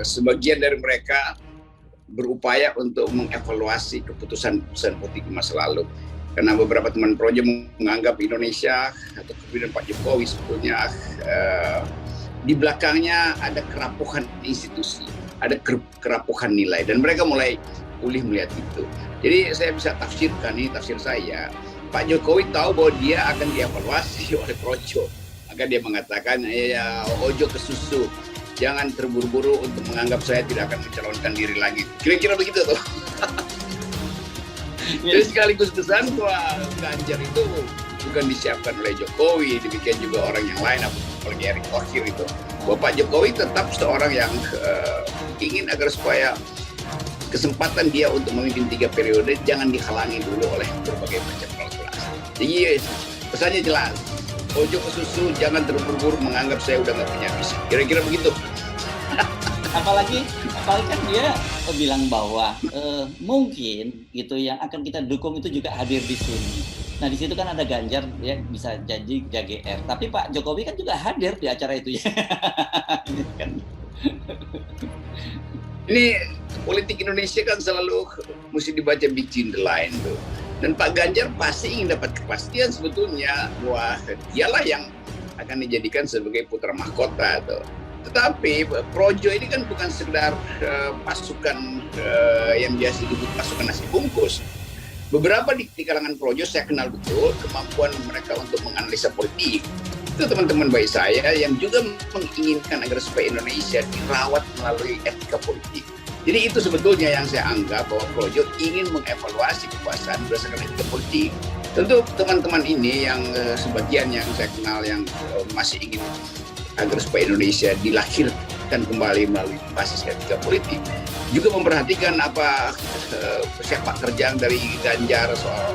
sebagian dari mereka berupaya untuk mengevaluasi keputusan politik di masa lalu. Karena beberapa teman projo menganggap Indonesia atau kepemimpinan Pak Jokowi sebetulnya di belakangnya ada kerapuhan institusi, ada kerapuhan nilai, dan mereka mulai pulih melihat itu. Jadi saya bisa tafsirkan, ini tafsir saya, Pak Jokowi tahu bahwa dia akan dievaluasi oleh projo, maka dia mengatakan, ya ojo ke susu, jangan terburu-buru untuk menganggap saya tidak akan mencalonkan diri lagi. Kira-kira begitu tuh. Jadi sekaligus kesan bahwa Ganjar itu bukan disiapkan oleh Jokowi, demikian juga orang yang lain, apalagi Erick Thohir itu. Bahwa Pak Jokowi tetap seorang yang ingin agar supaya kesempatan dia untuk memimpin 3 periode jangan dihalangi dulu oleh berbagai macam kalkulasi. Jadi pesannya jelas, ojo ke susu, jangan terburu-buru menganggap saya udah nggak punya visi. Kira-kira begitu. Apalagi kan dia bilang bahwa mungkin gitu yang akan kita dukung itu juga hadir di sini. Nah di situ kan ada Ganjar, ya bisa janji JGR. Tapi Pak Jokowi kan juga hadir di acara itu ya. Ini politik Indonesia kan selalu mesti dibaca between the line tuh. Dan Pak Ganjar pasti ingin dapat kepastian sebetulnya bahwa dialah yang akan dijadikan sebagai putra mahkota tuh. Tetapi projo ini kan bukan sekedar pasukan yang biasa disebut pasukan nasi bungkus. Beberapa di kalangan projo saya kenal betul kemampuan mereka untuk menganalisa politik. Itu teman-teman baik saya yang juga menginginkan agar supaya Indonesia dirawat melalui etika politik. Jadi itu sebetulnya yang saya anggap bahwa projo ingin mengevaluasi kekuasaan berdasarkan etika politik. Tentu teman-teman ini yang sebagian yang saya kenal yang masih ingin agar supaya Indonesia dilahirkan kembali melalui basis etika politik, juga memperhatikan apa sepak terjang dari Ganjar soal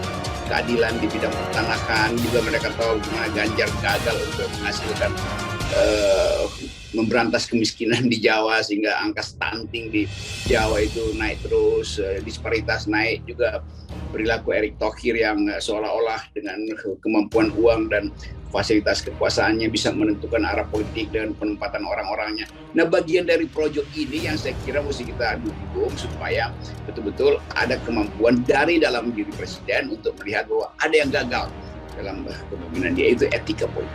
keadilan di bidang pertanahan. Juga mereka tahu bagaimana Ganjar gagal untuk menghasilkan memberantas kemiskinan di Jawa sehingga angka stunting di Jawa itu naik terus, disparitas naik, juga perilaku Erick Thohir yang seolah-olah dengan kemampuan uang dan fasilitas kekuasaannya bisa menentukan arah politik dan penempatan orang-orangnya. Nah, bagian dari projo ini yang saya kira mesti kita dukung supaya betul-betul ada kemampuan dari dalam diri presiden untuk melihat bahwa ada yang gagal dalam kepemimpinan dia, itu etika politik.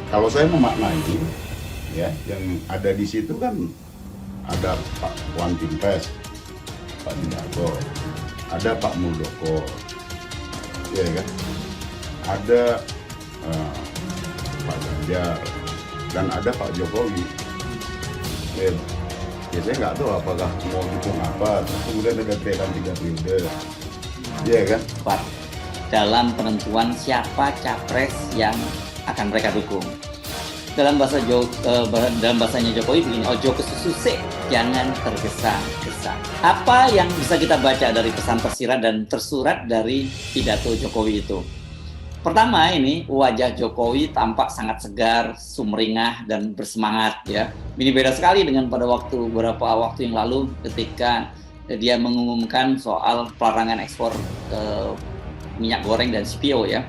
Kalau saya memaknai ya, yang ada di situ kan ada Pak Wan Timpes, Pak Dinarko, ada Pak Muldoko, ya kan, ada Pak Ganjar, dan ada Pak Jokowi. Ya saya nggak tahu apakah mau dukung apa, terus kemudian ada perbedaan 3 periode, ya kan? Pak, dalam penentuan siapa capres yang akan mereka dukung. Dalam bahasanya Jokowi begini, ojo ke susu, jangan tergesa-gesa. Apa yang bisa kita baca dari pesan tersirat dan tersurat dari pidato Jokowi itu? Pertama, ini wajah Jokowi tampak sangat segar, sumringah, dan bersemangat ya. Ini beda sekali dengan pada beberapa waktu yang lalu ketika dia mengumumkan soal pelarangan ekspor minyak goreng dan CPO ya.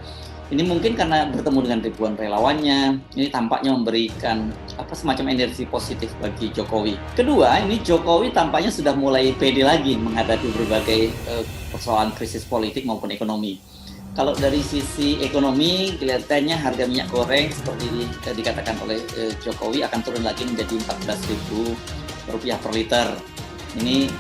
Ini mungkin karena bertemu dengan ribuan relawannya, ini tampaknya memberikan semacam energi positif bagi Jokowi. Kedua, ini Jokowi tampaknya sudah mulai pede lagi menghadapi berbagai persoalan krisis politik maupun ekonomi. Kalau dari sisi ekonomi, kelihatannya harga minyak goreng seperti dikatakan oleh Jokowi akan turun lagi menjadi Rp14.000 per liter. Ini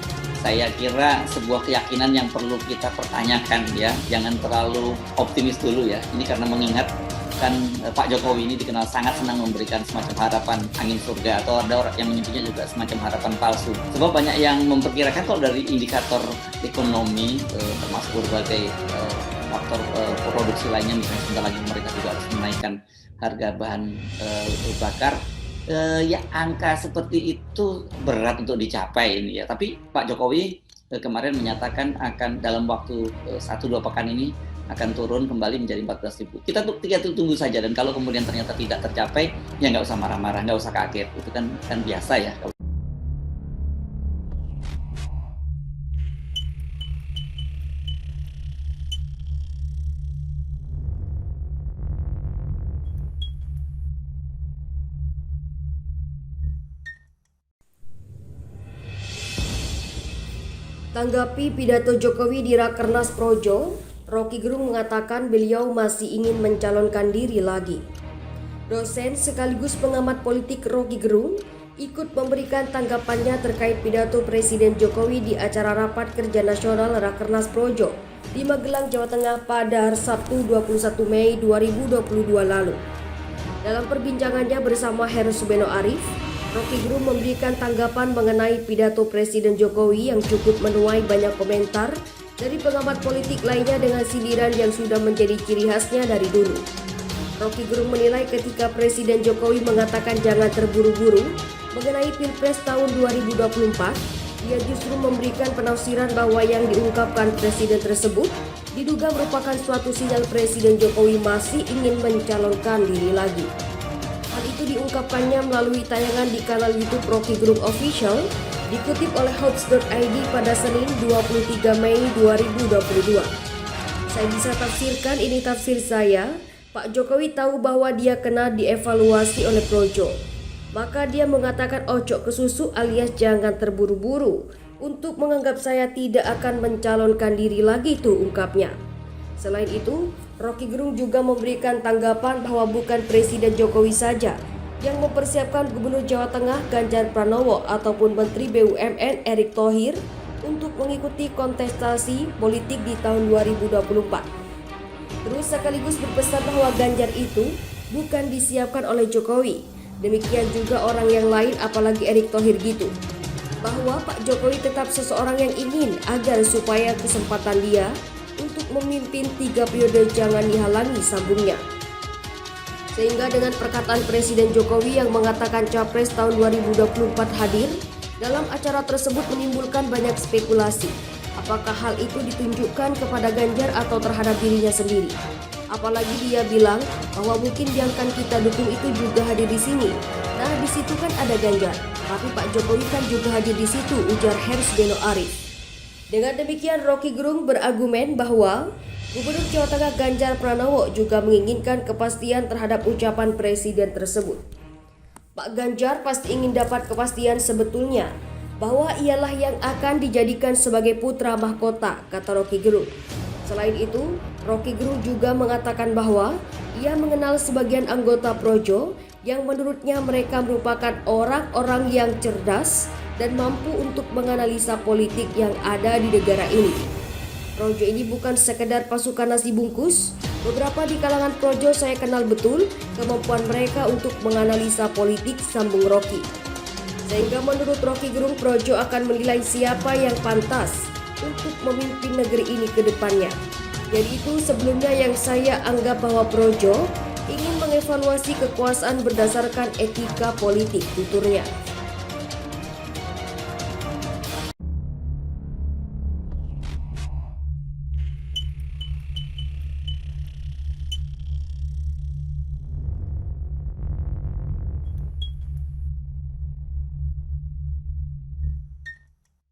saya kira sebuah keyakinan yang perlu kita pertanyakan ya, jangan terlalu optimis dulu ya. Ini karena mengingat kan Pak Jokowi ini dikenal sangat senang memberikan semacam harapan angin surga, atau ada orang yang menyebutnya juga semacam harapan palsu. Sebab banyak yang memperkirakan kalau dari indikator ekonomi termasuk berbagai faktor produksi lainnya, misalnya sebentar lagi mereka juga harus menaikkan harga bahan bakar. Ya angka seperti itu berat untuk dicapai ini ya. Tapi Pak Jokowi kemarin menyatakan akan dalam waktu 1-2 pekan ini akan turun kembali menjadi 14.000. Kita tunggu saja, dan kalau kemudian ternyata tidak tercapai, ya nggak usah marah-marah, nggak usah kaget. Itu kan biasa ya. Tanggapi pidato Jokowi di Rakernas Projo, Rocky Gerung mengatakan beliau masih ingin mencalonkan diri lagi. Dosen sekaligus pengamat politik Rocky Gerung ikut memberikan tanggapannya terkait pidato Presiden Jokowi di acara Rapat Kerja Nasional Rakernas Projo di Magelang, Jawa Tengah pada Sabtu 21 Mei 2022 lalu. Dalam perbincangannya bersama Heru Subeno Arif, Rocky Gerung memberikan tanggapan mengenai pidato Presiden Jokowi yang cukup menuai banyak komentar dari pengamat politik lainnya dengan sindiran yang sudah menjadi ciri khasnya dari dulu. Rocky Gerung menilai ketika Presiden Jokowi mengatakan jangan terburu-buru mengenai Pilpres tahun 2024, ia justru memberikan penafsiran bahwa yang diungkapkan Presiden tersebut diduga merupakan suatu sinyal Presiden Jokowi masih ingin mencalonkan diri lagi. Hal itu diungkapkannya melalui tayangan di kanal YouTube Rocky Gerung Official, dikutip oleh Hoax.id pada Senin 23 Mei 2022. Saya bisa tafsirkan, ini tafsir saya. Pak Jokowi tahu bahwa dia kena dievaluasi oleh Projo. Maka dia mengatakan ocok ke susu alias jangan terburu-buru untuk menganggap saya tidak akan mencalonkan diri lagi, tuh ungkapnya. Selain itu, Rocky Gerung juga memberikan tanggapan bahwa bukan Presiden Jokowi saja yang mempersiapkan Gubernur Jawa Tengah Ganjar Pranowo ataupun Menteri BUMN Erick Thohir untuk mengikuti kontestasi politik di tahun 2024. Terus sekaligus berpesan bahwa Ganjar itu bukan disiapkan oleh Jokowi. Demikian juga orang yang lain apalagi Erick Thohir gitu. Bahwa Pak Jokowi tetap seseorang yang ingin agar supaya kesempatan dia untuk memimpin 3 periode jangan dihalangi, sambungnya. Sehingga dengan perkataan Presiden Jokowi yang mengatakan Capres tahun 2024 hadir, dalam acara tersebut menimbulkan banyak spekulasi. Apakah hal itu ditunjukkan kepada Ganjar atau terhadap dirinya sendiri? Apalagi dia bilang bahwa mungkin yang akan kita dukung itu juga hadir di sini. Nah, di situ kan ada Ganjar, tapi Pak Jokowi kan juga hadir di situ, ujar Heru Subeno Arif. Dengan demikian, Rocky Gerung berargumen bahwa Gubernur Jawa Tengah Ganjar Pranowo juga menginginkan kepastian terhadap ucapan Presiden tersebut. Pak Ganjar pasti ingin dapat kepastian sebetulnya bahwa ialah yang akan dijadikan sebagai putra mahkota, kata Rocky Gerung. Selain itu, Rocky Gerung juga mengatakan bahwa ia mengenal sebagian anggota Projo yang menurutnya mereka merupakan orang-orang yang cerdas dan mampu untuk menganalisa politik yang ada di negara ini. Projo ini bukan sekedar pasukan nasi bungkus. Beberapa di kalangan Projo saya kenal betul kemampuan mereka untuk menganalisa politik, sambung Rocky. Sehingga menurut Rocky Gerung, Projo akan menilai siapa yang pantas untuk memimpin negeri ini ke depannya. Jadi itu sebelumnya yang saya anggap bahwa Projo ingin mengevaluasi kekuasaan berdasarkan etika politik, tuturnya.